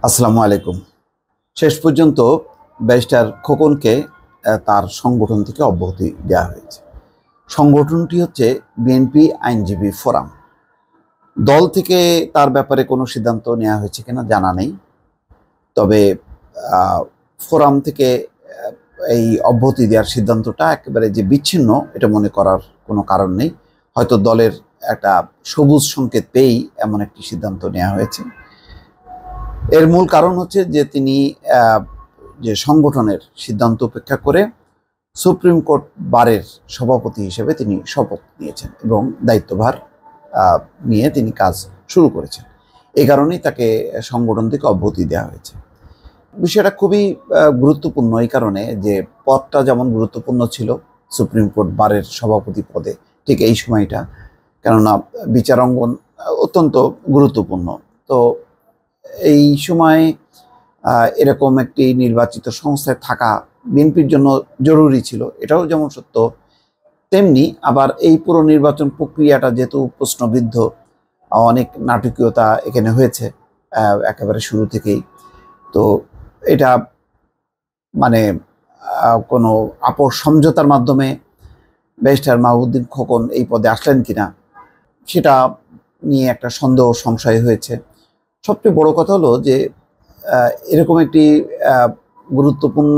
আসসালামু আলাইকুম। শেষ পর্যন্ত ব্যারিস্টার খোকনকে তার সংগঠন থেকে অব্যাহতি দেওয়া হয়েছে। সংগঠনটি হচ্ছে বিএনপি আইনজীবী ফোরাম। দল থেকে তার ব্যাপারে কোনো সিদ্ধান্ত নেওয়া হয়েছে কিনা জানা নেই। তবে ফোরাম থেকে এই অব্যাহতি দেওয়ার সিদ্ধান্তটা একেবারে যে বিচ্ছিন্ন এটা মনে করার কোনো কারণ নেই। হয়তো দলের একটা সবুজ সংকেত পেয়েই এমন একটি সিদ্ধান্ত নেওয়া হয়েছে। এর মূল কারণ হচ্ছে যে তিনি যে সংগঠনের সিদ্ধান্ত উপেক্ষা করে সুপ্রিম কোর্ট বারের সভাপতি হিসেবে তিনি শপথ নিয়েছেন এবং দায়িত্বভার নিয়ে তিনি কাজ শুরু করেছেন। এই কারণেই তাকে সংগঠন থেকে অব্যাহতি দেওয়া হয়েছে। বিষয়টা খুবই গুরুত্বপূর্ণ এই কারণে যে পদটা যেমন গুরুত্বপূর্ণ ছিল সুপ্রিম কোর্ট বারের সভাপতি পদে, ঠিক এই সময়টা, কেননা বিচারাঙ্গন অত্যন্ত গুরুত্বপূর্ণ। তো এই সময় এরকম একটি নির্বাচিত সংস্থায় থাকা বিএনপির জন্য জরুরি ছিল, এটাও যেমন সত্য, তেমনি আবার এই পুরো নির্বাচন প্রক্রিয়াটা যেহেতু প্রশ্নবিদ্ধ, অনেক নাটকীয়তা এখানে হয়েছে একেবারে শুরু থেকেই। তো এটা মানে কোনো আপোষ সমঝোতার মাধ্যমে ব্যারিস্টার মাহবুবউদ্দিন খোকন এই পদে আসলেন কিনা সেটা নিয়ে একটা সন্দেহ সংশয় হয়েছে। সবচেয়ে বড় কথা হলো যে এরকম একটি গুরুত্বপূর্ণ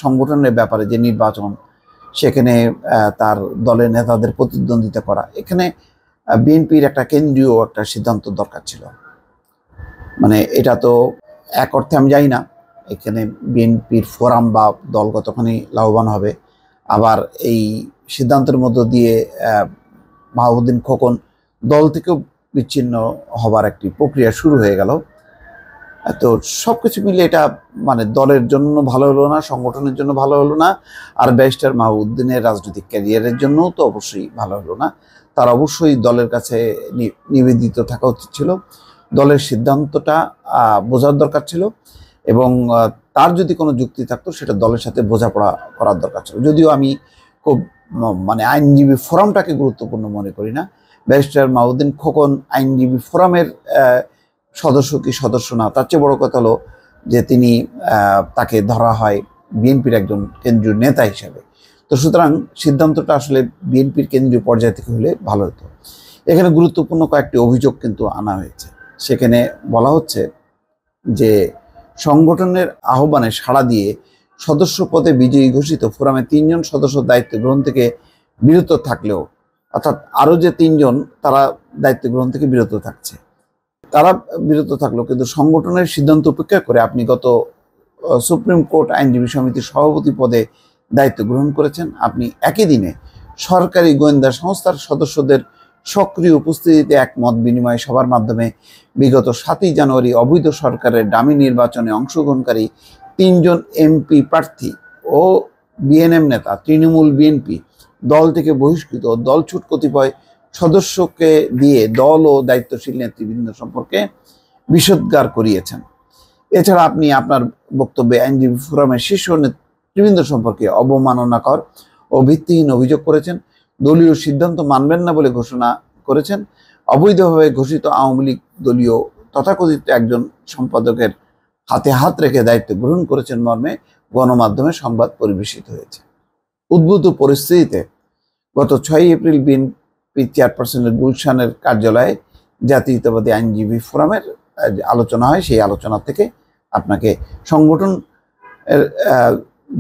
সংগঠনের ব্যাপারে যে নির্বাচন, সেখানে তার দলের নেতাদের প্রতিদ্বন্দ্বিতা করা, এখানে বিএনপির একটা কেন্দ্রীয় একটা সিদ্ধান্ত দরকার ছিল। মানে এটা তো এক অর্থে আমি জানি না এখানে বিএনপির ফোরাম বা দল কতখানি লাভবান হবে। আবার এই সিদ্ধান্তের মধ্য দিয়ে মাহবুবউদ্দিন খোকন দল থেকেও বিচ্ছিন্ন হবার একটি প্রক্রিয়া শুরু হয়ে গেল। তো সব কিছু মিলে এটা মানে দলের জন্য ভালো হলো না, সংগঠনের জন্য ভালো হলো না, আর ব্যারিস্টার মাহবুবউদ্দিনের রাজনৈতিক ক্যারিয়ারের জন্যও তো অবশ্যই ভালো হলো না। তার অবশ্যই দলের কাছে নিবেদিত থাকা উচিত ছিল, দলের সিদ্ধান্তটা বোঝার দরকার ছিল, এবং তার যদি কোনো যুক্তি থাকতো সেটা দলের সাথে বোঝাপড়া করার দরকার ছিল। যদিও আমি খুব মানে আইনজীবী ফোরামটাকে গুরুত্বপূর্ণ মনে করি না, ব্যারিস্টার মাহবুবউদ্দিন খোকন আইনজীবী ফোরামের সদস্য কি সদস্য না, তার চেয়ে বড় কথা হলো যে তিনি তাকে ধরা হয় বিএনপির একজন কেন্দ্রীয় নেতা হিসেবে। তো সুতরাং সিদ্ধান্তটা আসলে বিএনপির কেন্দ্রীয় পর্যায় থেকে হলে ভালো হতো। এখানে গুরুত্বপূর্ণ কয়েকটি অভিযোগ কিন্তু আনা হয়েছে। সেখানে বলা হচ্ছে যে সংগঠনের আহ্বানে সাড়া দিয়ে সদস্য পদে বিজয়ী ঘোষিত ফোরামে 3 জন সদস্য দায়িত্ব গ্রহণ থেকে বিরত থাকলেও, অর্থাৎ আরও যে 3 জন তারা দায়িত্ব গ্রহণ থেকে বিরত থাকছে, তারা বিরত থাকলো, কিন্তু সংগঠনের সিদ্ধান্ত উপেক্ষা করে আপনি গত সুপ্রিম কোর্ট আইনজীবী সমিতির সভাপতি পদে দায়িত্ব গ্রহণ করেছেন। আপনি একই দিনে সরকারি গোয়েন্দা সংস্থার সদস্যদের সক্রিয় উপস্থিতিতে এক মত বিনিময় সভার মাধ্যমে বিগত 7ই জানুয়ারি অবৈধ সরকারের ডামি নির্বাচনে অংশগ্রহণকারী 3 জন এমপি প্রার্থী ও বিএনএম নেতা, তৃণমূল বিএনপি দল থেকে বহিষ্কৃত দলছুট কতিপয় সদস্যকে দিয়ে দল ও দায়িত্বশীল নেতৃবৃন্দ সম্পর্কে বিষোদ্গার করিয়েছেন। এছাড়া আপনি আপনার বক্তব্যে আইনজীবী ফোরামের শীর্ষ নেতৃবৃন্দ সম্পর্কে অবমাননাকর ও ভিত্তিহীন অভিযোগ করেছেন, দলীয় সিদ্ধান্ত মানবেন না বলে ঘোষণা করেছেন, অবৈধভাবে ঘোষিত আওয়ামী লীগ দলীয় তথাকথিত একজন সম্পাদকের হাতে হাত রেখে দায়িত্ব গ্রহণ করেছেন মর্মে গণমাধ্যমে সংবাদ পরিবেশিত হয়েছে। উদ্ভূত পরিস্থিতিতে গত 6 এপ্রিল বিএনপি চেয়ারপারসনের গুলশানের কার্যালয়ে জাতীয়তাবাদী আইনজীবী ফোরামের আলোচনা হয়। সেই আলোচনা থেকে আপনাকে সংগঠন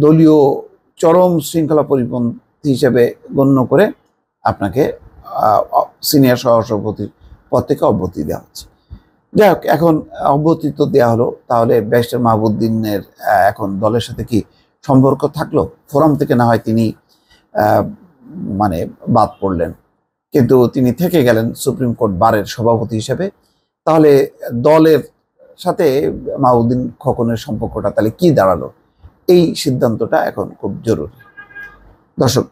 দলীয় চরম শৃঙ্খলা পরিপন্থী হিসেবে গণ্য করে আপনাকে সিনিয়র সহসভাপতির পদ থেকে অব্যাহতি দেওয়া হচ্ছে। যাই হোক, এখন অব্যাহতি তো দেওয়া হলো, তাহলে ব্যারিস্টার মাহবুবউদ্দিনের এখন দলের সাথে কি সম্পর্ক থাকলো? ফোরাম থেকে না হয় তিনি মানে বাদ পড়লেন, কিন্তু তিনি থেকে গেলেন সুপ্রিম কোর্ট বারের সভাপতি হিসেবে। তাহলে দলের সাথে মাহবুবউদ্দিন খোকনের সম্পর্কটা তাহলে কি দাঁড়ালো? এই সিদ্ধান্তটা এখন খুব জরুরি। দর্শক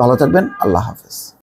ভালো থাকবেন, আল্লাহ হাফেজ।